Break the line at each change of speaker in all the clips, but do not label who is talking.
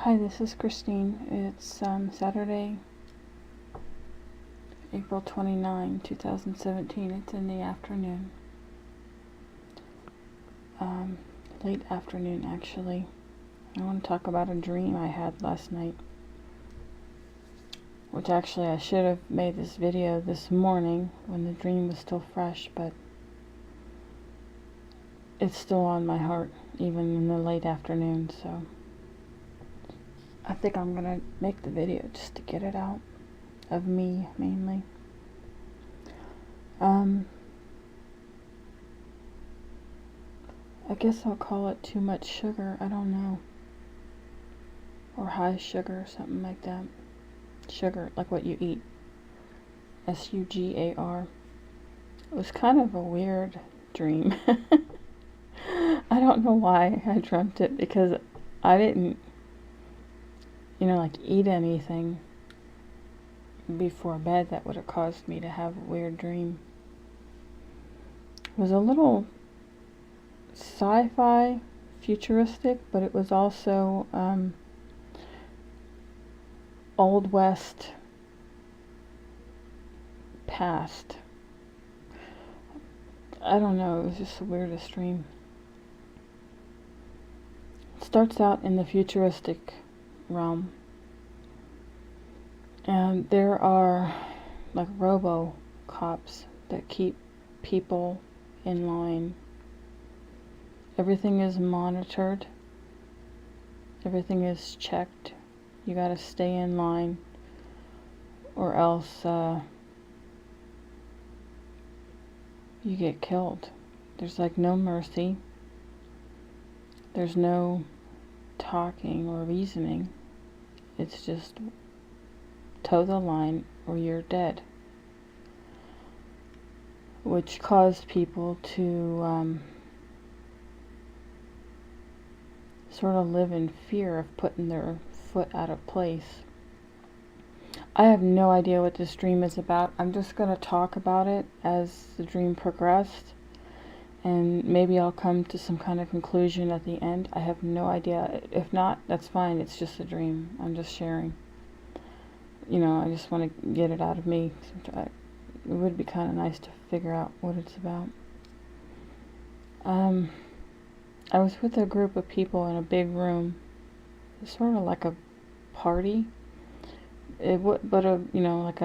Hi, this is Christine. It's Saturday, April 29, 2017. It's in the afternoon. Late afternoon, actually. I want to talk about a dream I had last night. Which actually I should have made this video this morning when the dream was still fresh, but it's still on my heart, even in the late afternoon, so I think I'm gonna make the video just to get it out of me, mainly. I guess I'll call it too much sugar, I don't know. Or high sugar, something like that. Sugar, like what you eat. S-U-G-A-R. It was kind of a weird dream. I don't know why I dreamt it, because I didn't, eat anything before bed that would have caused me to have a weird dream. It was a little sci-fi, futuristic, but it was also Old West past. I don't know, it was just the weirdest dream. It starts out in the futuristic realm, and there are like robo-cops that keep people in line. Everything is monitored. Everything is checked. You gotta stay in line, or else you get killed. There's like no mercy. There's no talking or reasoning. It's just toe the line or you're dead. Which caused people to sort of live in fear of putting their foot out of place. I have no idea what this dream is about. I'm just going to talk about it as the dream progressed, and maybe I'll come to some kind of conclusion at the end. I have no idea. If not, that's fine. It's just a dream. I'm just sharing. I just want to get it out of me. It would be kind of nice to figure out what it's about. I was with a group of people in a big room. It's sort of like a party. Like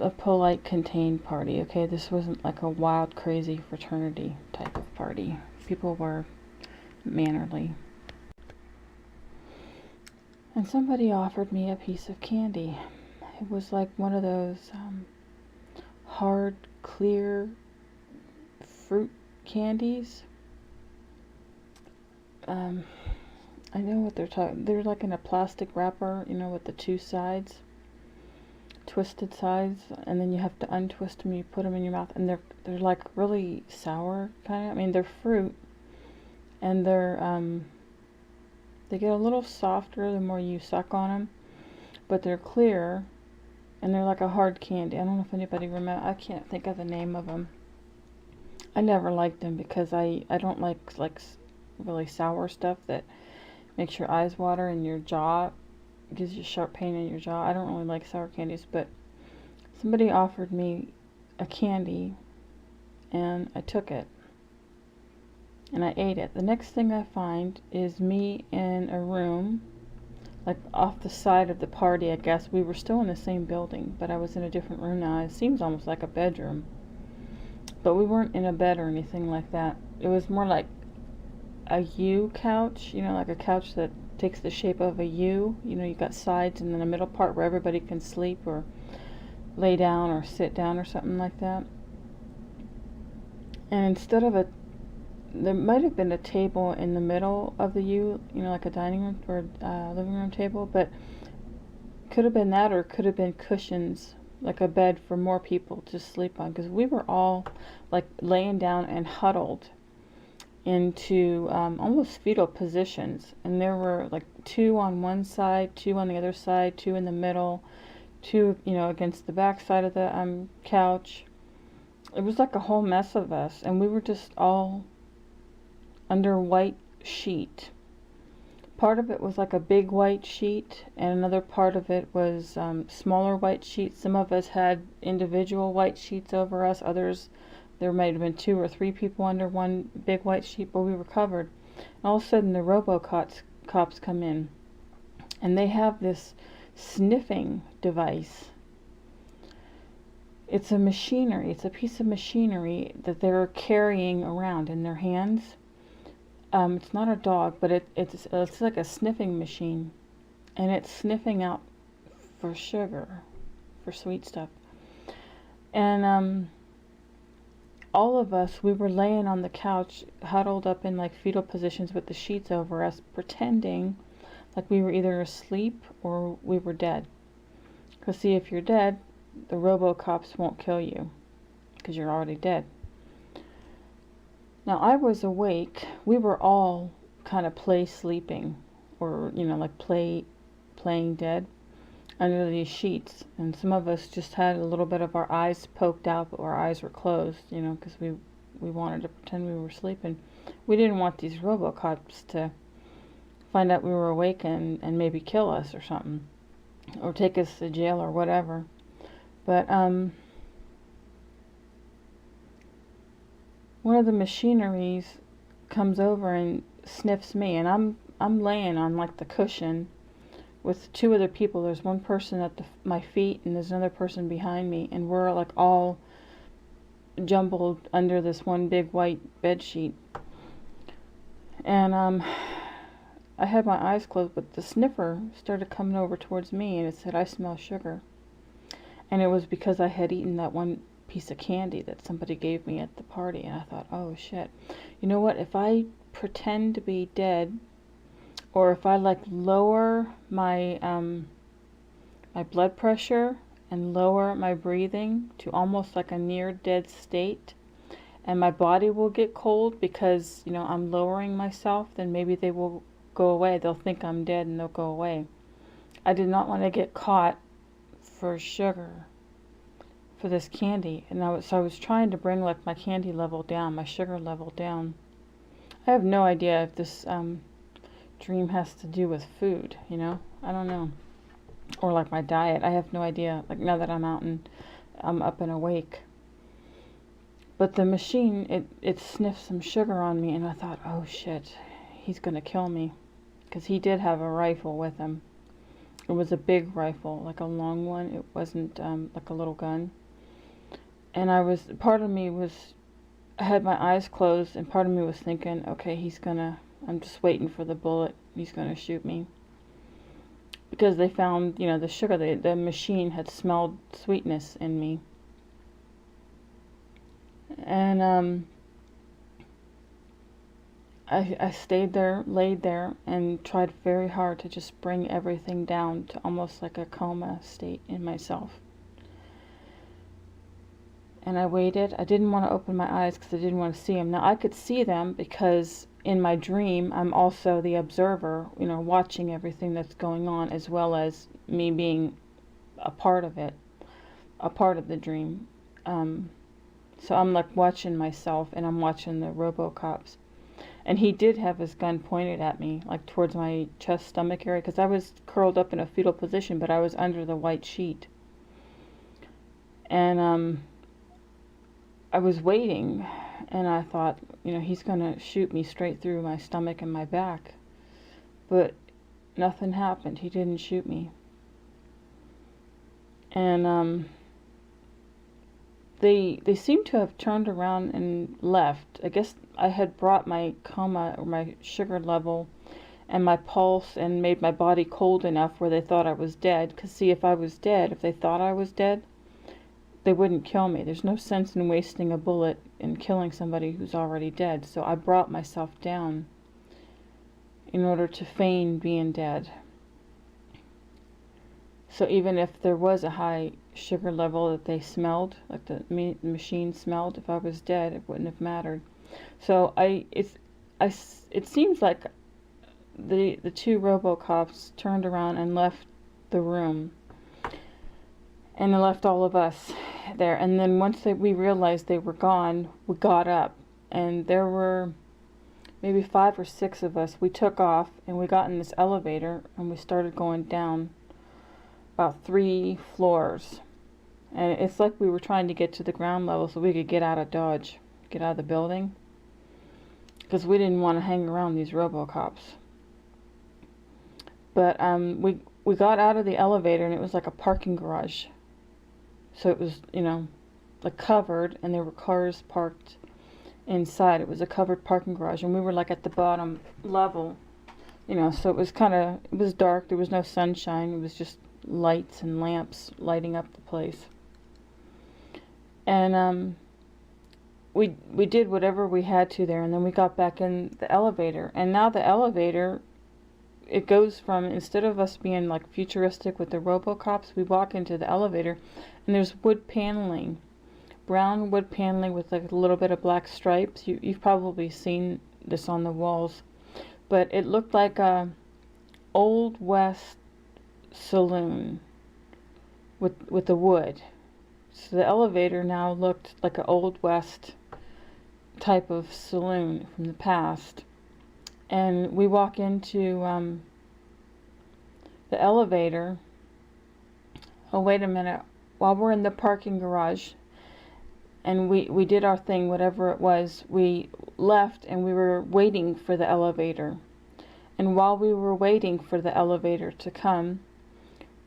a polite, contained party. Okay, this wasn't like a wild, crazy fraternity type of party. People were mannerly. And somebody offered me a piece of candy. It was like one of those hard, clear fruit candies. I know what they're talking. They're like in a plastic wrapper, with the two sides, twisted sides, and then you have to untwist them. You put them in your mouth, and they're like really sour, kind of. I mean, they're fruit, and they get a little softer the more you suck on them, but they're clear, and they're like a hard candy. I don't know if anybody remember. I can't think of the name of them. I never liked them because I don't like really sour stuff that makes your eyes water and your jaw, gives you sharp pain in your jaw. I don't really like sour candies, but somebody offered me a candy and I took it and I ate it. The next thing I find is me in a room, like off the side of the party, I guess. We were still in the same building, but I was in a different room now. It seems almost like a bedroom, but we weren't in a bed or anything like that. It was more like a U couch, like a couch that takes the shape of a U. You got sides and then a middle part where everybody can sleep or lay down or sit down or something like that. And instead of there might have been a table in the middle of the U, like a dining room or living room table, but could have been that, or could have been cushions, like a bed for more people to sleep on, because we were all like laying down and huddled into almost fetal positions, and there were like two on one side, two on the other side, two in the middle, two against the back side of the couch. It was like a whole mess of us, and we were just all under white sheet. Part of it was like a big white sheet, and another part of it was smaller white sheets. Some of us had individual white sheets over us. Others, there might have been 2 or 3 people under one big white sheet, but we were covered. And all of a sudden, the cops come in, and they have this sniffing device. It's a machinery. It's a piece of machinery that they're carrying around in their hands. It's not a dog, but it's like a sniffing machine, and it's sniffing out for sugar, for sweet stuff. And all of us, we were laying on the couch, huddled up in like fetal positions with the sheets over us, pretending like we were either asleep or we were dead. Because see, if you're dead, the RoboCops won't kill you, because you're already dead. Now, I was awake. We were all kind of play sleeping, or, like playing dead under these sheets. And some of us just had a little bit of our eyes poked out, but our eyes were closed, because we wanted to pretend we were sleeping. We didn't want these RoboCops to find out we were awake and maybe kill us or something, or take us to jail or whatever. But, one of the machineries comes over and sniffs me, and I'm laying on like the cushion with 2 other people. There's one person at my feet, and there's another person behind me, and we're like all jumbled under this one big white bed sheet. And I had my eyes closed, but the sniffer started coming over towards me, and it said, "I smell sugar." And it was because I had eaten that one piece of candy that somebody gave me at the party, and I thought, oh shit, you know what, if I pretend to be dead, or if I like lower my my blood pressure and lower my breathing to almost like a near dead state, and my body will get cold because I'm lowering myself, then maybe they will go away. They'll think I'm dead and they'll go away. I did not want to get caught for sugar, for this candy, and I was trying to bring like my candy level down, my sugar level down. I have no idea if this dream has to do with food, I don't know, or like my diet. I have no idea. Like now that I'm out and I'm up and awake, but the machine it sniffed some sugar on me, and I thought, oh shit, he's gonna kill me, because he did have a rifle with him. It was a big rifle, like a long one. It wasn't like a little gun. And part of me I had my eyes closed, and part of me was thinking, okay, I'm just waiting for the bullet. He's gonna shoot me. Because they found, the sugar, the machine had smelled sweetness in me. And I stayed there, laid there, and tried very hard to just bring everything down to almost like a coma state in myself. And I waited. I didn't want to open my eyes because I didn't want to see them. Now, I could see them because in my dream, I'm also the observer, watching everything that's going on, as well as me being a part of it, a part of the dream. So I'm like watching myself, and I'm watching the RoboCops. And he did have his gun pointed at me, like towards my chest, stomach area, because I was curled up in a fetal position, but I was under the white sheet. And I was waiting, and I thought, he's going to shoot me straight through my stomach and my back. But nothing happened. He didn't shoot me. And they seemed to have turned around and left. I guess I had brought my coma, or my sugar level, and my pulse, and made my body cold enough where they thought I was dead. Because see, if I was dead, if they thought I was dead, they wouldn't kill me. There's no sense in wasting a bullet and killing somebody who's already dead. So I brought myself down in order to feign being dead. So even if there was a high sugar level that they smelled, like the machine smelled, if I was dead, it wouldn't have mattered. So it seems like the 2 RoboCops turned around and left the room, and they left all of us there. And then once we realized they were gone, we got up, and there were maybe 5 or 6 of us, we took off and we got in this elevator and we started going down about 3 floors. And it's like we were trying to get to the ground level so we could get out of Dodge, get out of the building, because we didn't want to hang around these RoboCops. But we got out of the elevator and it was like a parking garage. So it was, like covered, and there were cars parked inside. It was a covered parking garage, and we were like at the bottom level, so it was dark. There was no sunshine. It was just lights and lamps lighting up the place. And we did whatever we had to there, and then we got back in the elevator. And now the elevator, it goes from, instead of us being like futuristic with the RoboCops, we walk into the elevator and there's wood paneling, brown wood paneling with like a little bit of black stripes. You've probably seen this on the walls, but it looked like a Old West saloon with the wood. So the elevator now looked like an Old West type of saloon from the past. And we walk into the elevator. Oh, wait a minute. While we're in the parking garage, and we did our thing, whatever it was, we left and we were waiting for the elevator. And while we were waiting for the elevator to come,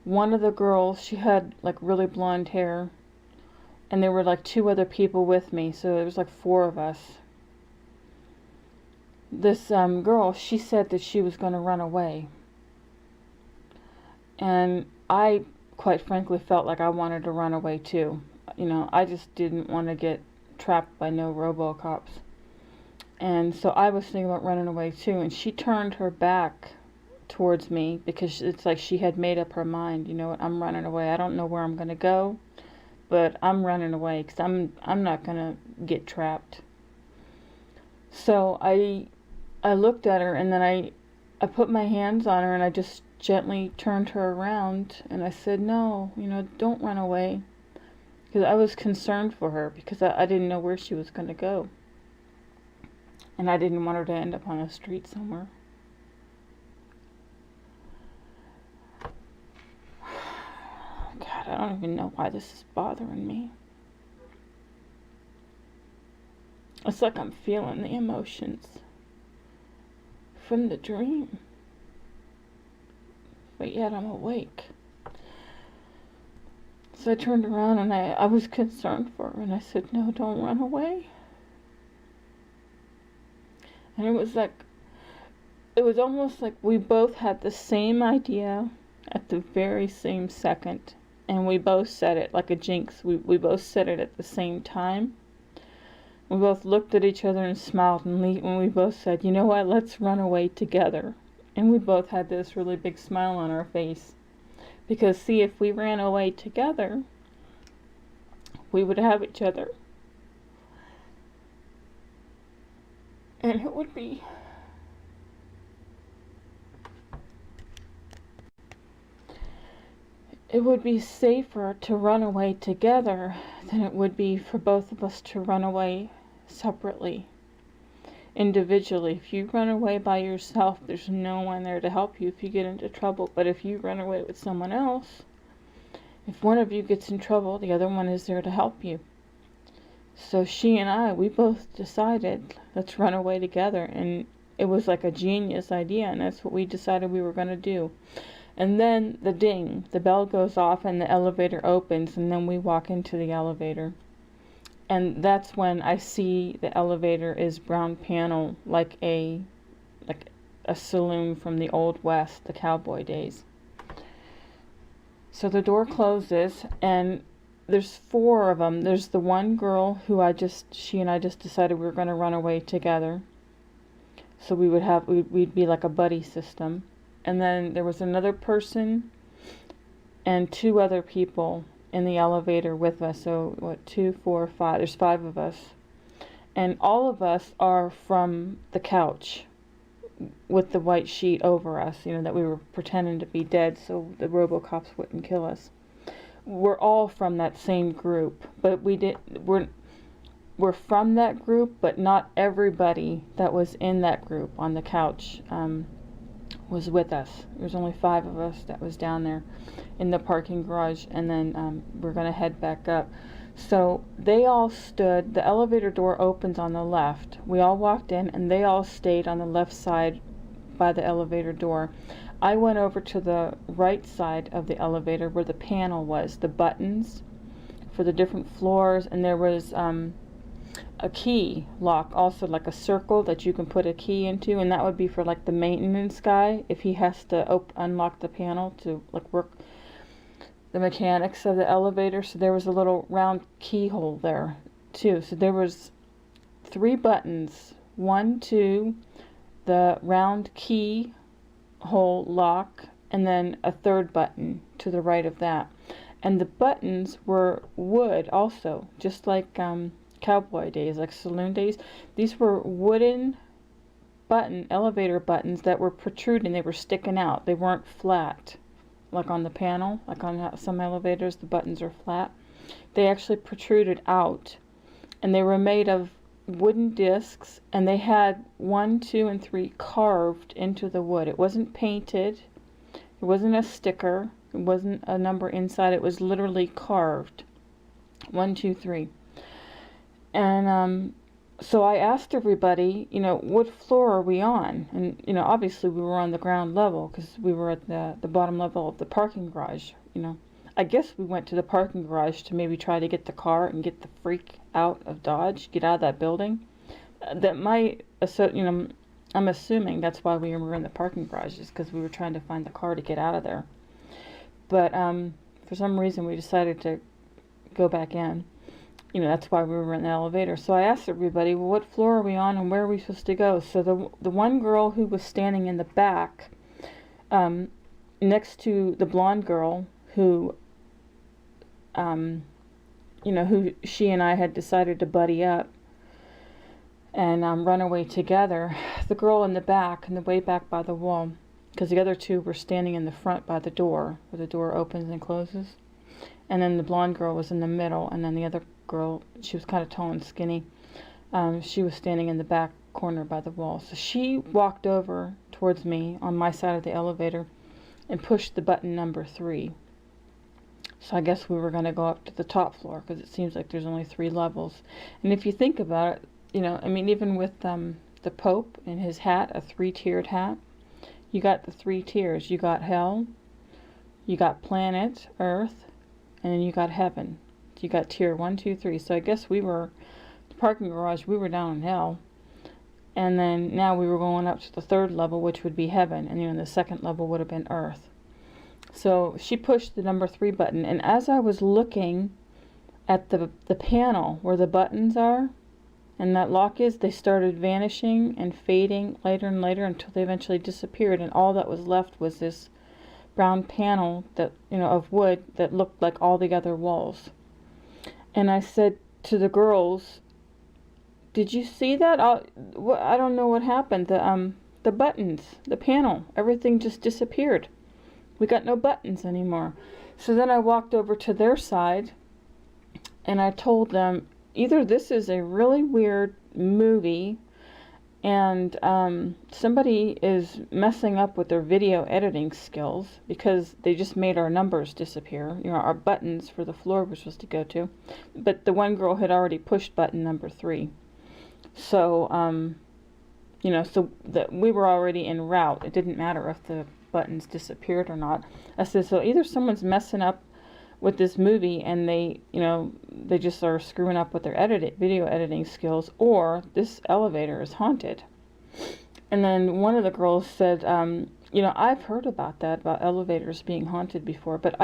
one of the girls, she had like really blonde hair, and there were like 2 other people with me, so there was like 4 of us. This girl, she said that she was going to run away. And I, quite frankly, felt like I wanted to run away too. I just didn't want to get trapped by no RoboCops. And so I was thinking about running away too. And she turned her back towards me because it's like she had made up her mind. You know what? I'm running away. I don't know where I'm going to go, but I'm running away because I'm not going to get trapped. So I looked at her, and then I put my hands on her and I just gently turned her around and I said, no, don't run away. Because I was concerned for her because I didn't know where she was going to go. And I didn't want her to end up on a street somewhere. God, I don't even know why this is bothering me. It's like I'm feeling the emotions from the dream, but yet I'm awake. So I turned around and I was concerned for her, and I said, no, don't run away. And it was almost like we both had the same idea at the very same second, and we both said it like a jinx. We both said it at the same time. We both looked at each other and smiled, and we both said, you know what, let's run away together. And we both had this really big smile on our face. Because, see, if we ran away together, we would have each other. And it would be safer to run away together than it would be for both of us to run away separately, individually. If you run away by yourself, there's no one there to help you if you get into trouble. But if you run away with someone else, if one of you gets in trouble, the other one is there to help you. So she and we both decided, let's run away together. And it was like a genius idea, and that's what we decided we were going to do. And then the bell goes off and the elevator opens, and then we walk into the elevator. And that's when I see the elevator is brown panel, like a saloon from the Old West, the cowboy days. So the door closes, and there's 4 of them. There's the one girl who she and I just decided we were going to run away together. So we'd be like a buddy system. And then there was another person and 2 other people in the elevator with us. So 2, 4, 5, there's 5 of us. And all of us are from the couch with the white sheet over us, that we were pretending to be dead so the RoboCops wouldn't kill us. We're all from that same group, but were from that group, but not everybody that was in that group on the couch was with us. There's only 5 of us that was down there in the parking garage, and then we're going to head back up. So they all stood, the elevator door opens on the left. We all walked in, and they all stayed on the left side by the elevator door. I went over to the right side of the elevator where the panel was, the buttons for the different floors, and there was a key lock, also like a circle that you can put a key into, and that would be for like the maintenance guy if he has to unlock the panel to like work the mechanics of the elevator. So there was a little round keyhole there too. So there was 3 buttons, 1, 2, the round key hole lock, and then a 3rd button to the right of that. And the buttons were wood also, just like cowboy days, like saloon days. These were wooden elevator buttons that were protruding. They were sticking out. They weren't flat like on the panel. Like on some elevators the buttons are flat. They actually protruded out, and they were made of wooden discs, and they had 1, 2, and 3 carved into the wood. It wasn't painted. It wasn't a sticker. It wasn't a number inside. It was literally carved. 1, 2, 3. And so I asked everybody, what floor are we on? And, obviously we were on the ground level because we were at the bottom level of the parking garage. I guess we went to the parking garage to maybe try to get the car and get the freak out of Dodge, get out of that building. I'm assuming that's why we were in the parking garage, is because we were trying to find the car to get out of there. But for some reason we decided to go back in. That's why we were in the elevator. So I asked everybody, well, what floor are we on and where are we supposed to go? So the one girl who was standing in the back, next to the blonde girl who, who she and I had decided to buddy up and run away together, the girl in the back, in the way back by the wall, because the other 2 were standing in the front by the door, where the door opens and closes. And then the blonde girl was in the middle, and then the other girl, she was kind of tall and skinny, she was standing in the back corner by the wall. So she walked over towards me on my side of the elevator and pushed the button number 3. So I guess we were going to go up to the top floor, because it seems like there's only 3 levels. And if you think about it, even with the Pope and his hat, a 3-tiered hat, you got the 3 tiers. You got hell, you got planet Earth, and then you got heaven. So you got tier 1, 2, 3. So I guess we were, the parking garage, we were down in hell. And then now we were going up to the 3rd level, which would be heaven. And the 2nd level would have been earth. So she pushed the number 3 button. And as I was looking at the panel where the buttons are, and that lock is, they started vanishing and fading later and later until they eventually disappeared. And all that was left was this brown panel that, of wood that looked like all the other walls. And I said to the girls, did you see that? I don't know what happened. The buttons, the panel, everything just disappeared. We got no buttons anymore. So then I walked over to their side and I told them, either this is a really weird movie and somebody is messing up with their video editing skills, because they just made our numbers disappear. Our buttons for the floor we're supposed to go to. But the one girl had already pushed button number 3. So, so that we were already en route. It didn't matter if the buttons disappeared or not. I said, so either someone's messing up with this movie and they just are screwing up with their video editing skills, or this elevator is haunted. And then one of the girls said, I've heard about that, about elevators being haunted before, but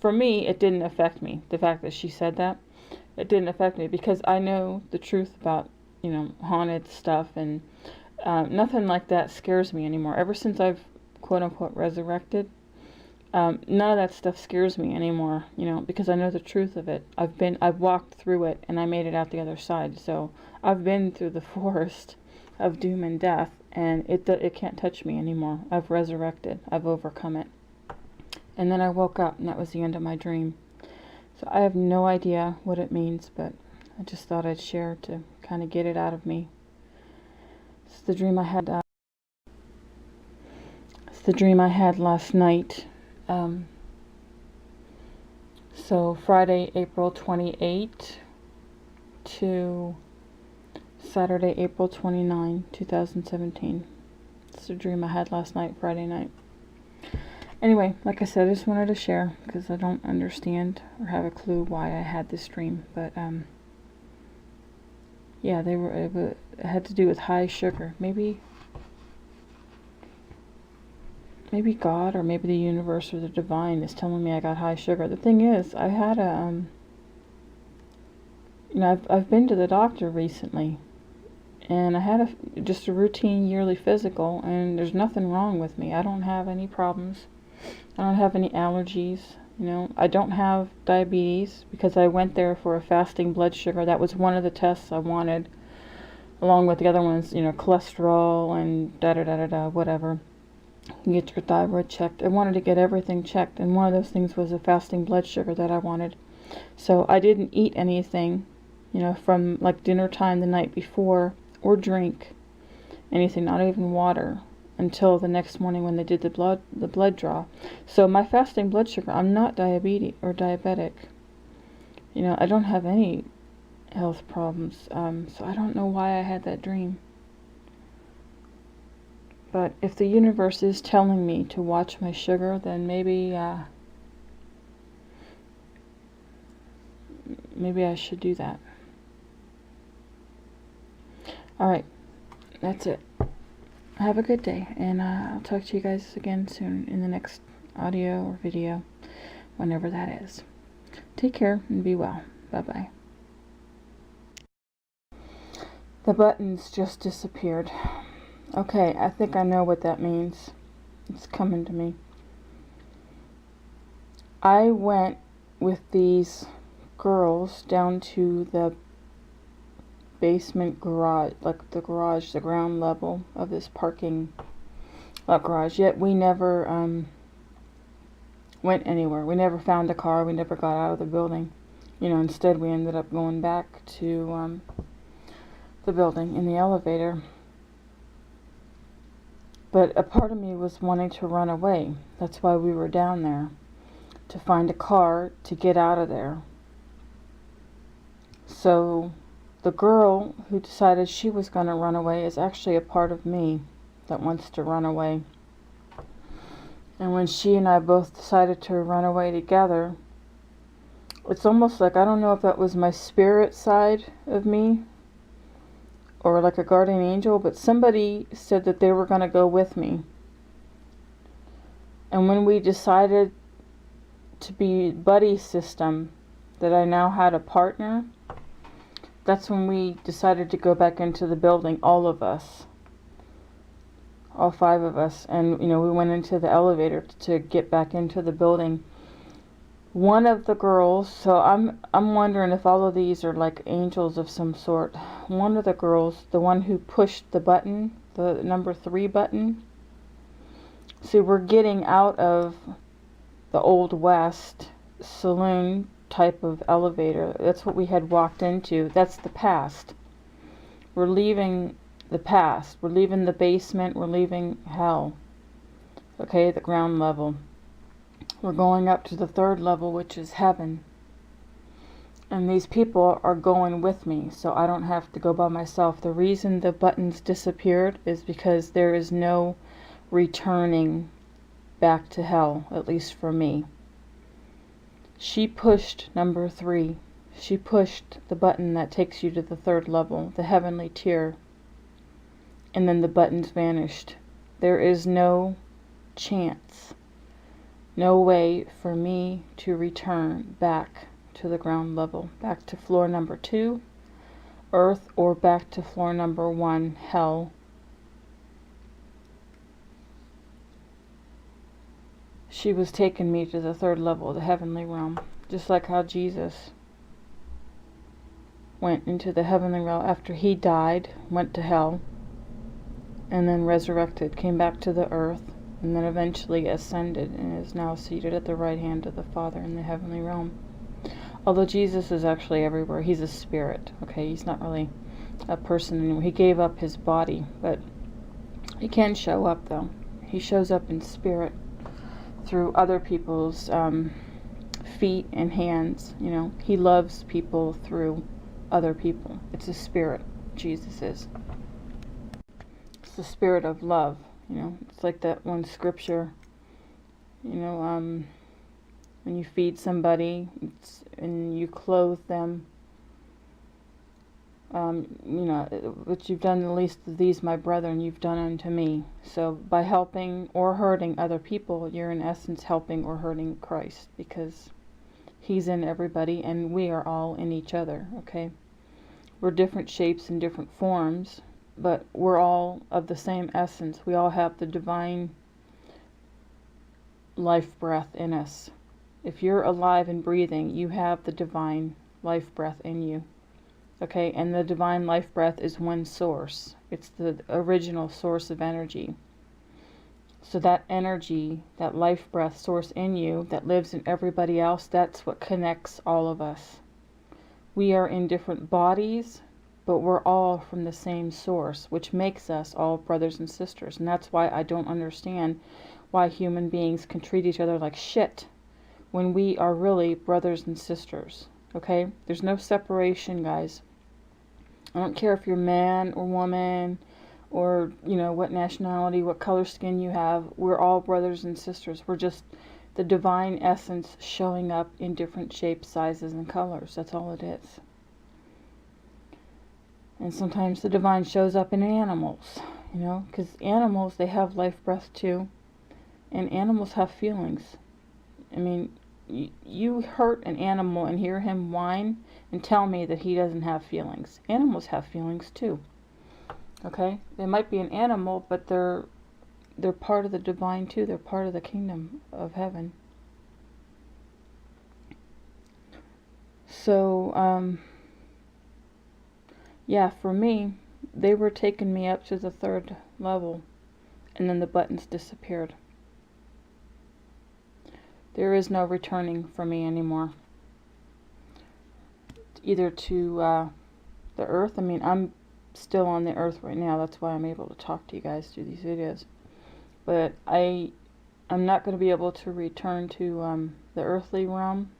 for me, it didn't affect me. The fact that she said that, it didn't affect me, because I know the truth about, haunted stuff, and nothing like that scares me anymore. Ever since I've quote unquote resurrected, none of that stuff scares me anymore, because I know the truth of it. I've walked through it and I made it out the other side. So I've been through the forest of doom and death, and it can't touch me anymore. I've resurrected. I've overcome it. And then I woke up, and that was the end of my dream. So I have no idea what it means, but I just thought I'd share to kind of get it out of me. It's the dream I had. It's the dream I had last night. So Friday, April 28 to Saturday, April 29, 2017. It's the dream I had last night, Friday night. Anyway, like I said, I just wanted to share because I don't understand or have a clue why I had this dream. But yeah, it had to do with high sugar. Maybe God or maybe the universe or the divine is telling me I got high sugar. The thing is, I had I've been to the doctor recently, and I had just a routine yearly physical, and there's nothing wrong with me. I don't have any problems. I don't have any allergies. I don't have diabetes because I went there for a fasting blood sugar. That was one of the tests I wanted, along with the other ones, cholesterol and da-da-da-da-da, whatever. You get your thyroid checked. I wanted to get everything checked, and one of those things was a fasting blood sugar that I wanted. So I didn't eat anything, from like dinner time the night before, or drink anything, not even water, until the next morning when they did the blood draw. So my fasting blood sugar, I'm not diabetic. I don't have any health problems. So I don't know why I had that dream. But if the universe is telling me to watch my sugar, then maybe I should do that. Alright, that's it. Have a good day, and I'll talk to you guys again soon in the next audio or video, whenever that is. Take care and be well. Bye-bye. The buttons just disappeared. Okay, I think I know what that means. It's coming to me. I went with these girls down to the basement garage, like the ground level of this parking lot garage, yet we never went anywhere. We never found a car. We never got out of the building. Instead we ended up going back to the building in the elevator. But a part of me was wanting to run away. That's why we were down there, to find a car to get out of there. So the girl who decided she was going to run away is actually a part of me that wants to run away. And when she and I both decided to run away together, it's almost like, I don't know if that was my spirit side of me or like a guardian angel, but somebody said that they were going to go with me. And when we decided to be buddy system, that I now had a partner, that's when we decided to go back into the building, all of us, all 5 of us, and we went into the elevator to get back into the building. One of the girls, so I'm wondering if all of these are like angels of some sort. One of the girls, the one who pushed the button, the number 3 button. See, we're getting out of the Old West saloon type of elevator. That's what we had walked into. That's the past. We're leaving the past. We're leaving the basement. We're leaving hell. Okay, the ground level. We're going up to the 3rd level, which is heaven. And these people are going with me, so I don't have to go by myself. The reason the buttons disappeared is because there is no returning back to hell, at least for me. She pushed number 3. She pushed the button that takes you to the 3rd level, the heavenly tier. And then the buttons vanished. There is no chance, no way for me to return back to the ground level, back to floor number 2, earth, or back to floor number 1, hell. She was taking me to the 3rd level, the heavenly realm, just like how Jesus went into the heavenly realm after he died, went to hell, and then resurrected, came back to the earth, and then eventually ascended and is now seated at the right hand of the Father in the heavenly realm. Although Jesus is actually everywhere. He's a spirit, okay? He's not really a person anymore. He gave up his body, but he can show up, though. He shows up in spirit through other people's feet and hands, you know. He loves people through other people. It's a spirit, Jesus is. It's the spirit of love, you know. It's like that one scripture, you know, when you feed somebody and you clothe them, you know, what you've done the least of these, my brethren, you've done unto me. So by helping or hurting other people, you're in essence helping or hurting Christ, because he's in everybody and we are all in each other, okay? We're different shapes and different forms, but we're all of the same essence. We all have the divine life breath in us. If you're alive and breathing, you have the divine life breath in you. Okay, and the divine life breath is one source. It's the original source of energy. So that energy, that life breath source in you that lives in everybody else, that's what connects all of us. We are in different bodies, but we're all from the same source, which makes us all brothers and sisters. And that's why I don't understand why human beings can treat each other like shit when we are really brothers and sisters. Okay? There's no separation, guys. I don't care if you're man or woman or, you know, what nationality, what color skin you have. We're all brothers and sisters. We're just the divine essence showing up in different shapes, sizes, and colors. That's all it is. And sometimes the divine shows up in animals, you know, because animals, they have life breath too. And animals have feelings. I mean, you hurt an animal and hear him whine and tell me that he doesn't have feelings. Animals have feelings too. Okay? They might be an animal, but they're part of the divine too. They're part of the kingdom of heaven. So, yeah, for me, they were taking me up to the 3rd level, and then the buttons disappeared. There is no returning for me anymore. Either to the earth. I mean, I'm still on the earth right now. That's why I'm able to talk to you guys through these videos. But I'm not going to be able to return to the earthly realm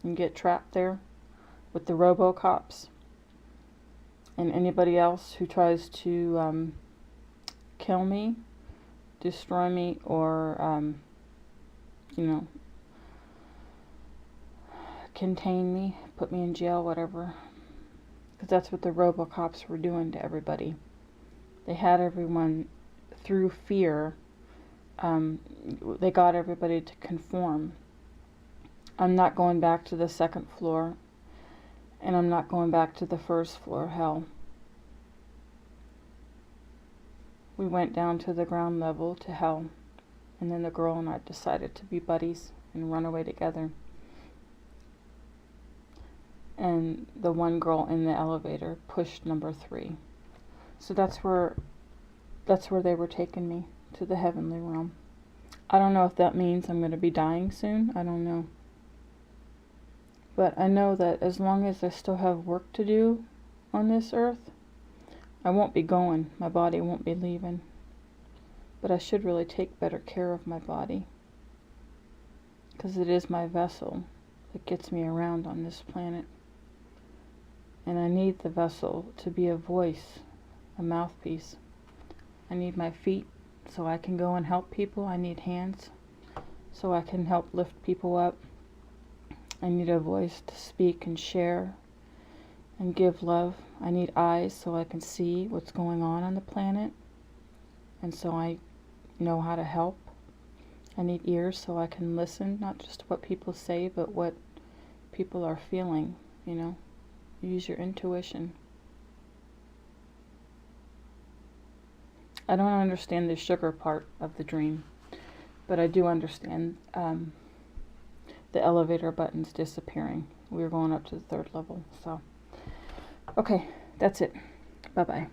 and get trapped there with the RoboCops and anybody else who tries to kill me, destroy me, or you know, contain me, put me in jail, whatever. Because that's what the RoboCops were doing to everybody. They had everyone through fear. They got everybody to conform. I'm not going back to the 2nd floor, and I'm not going back to the 1st floor hell. We went down to the ground level to hell, and then the girl and I decided to be buddies and run away together. And the one girl in the elevator pushed number 3. So that's where they were taking me, to the heavenly realm. I don't know if that means I'm going to be dying soon. I don't know. But I know that as long as I still have work to do on this earth, I won't be going. My body won't be leaving. But I should really take better care of my body, because it is my vessel that gets me around on this planet. And I need the vessel to be a voice, a mouthpiece. I need my feet so I can go and help people. I need hands so I can help lift people up. I need a voice to speak and share and give love. I need eyes so I can see what's going on the planet, and so I know how to help. I need ears so I can listen, not just what people say, but what people are feeling, you know. Use your intuition. I don't understand the sugar part of the dream, but I do understand the elevator buttons disappearing. We were going up to the 3rd level. So, okay, that's it. Bye-bye.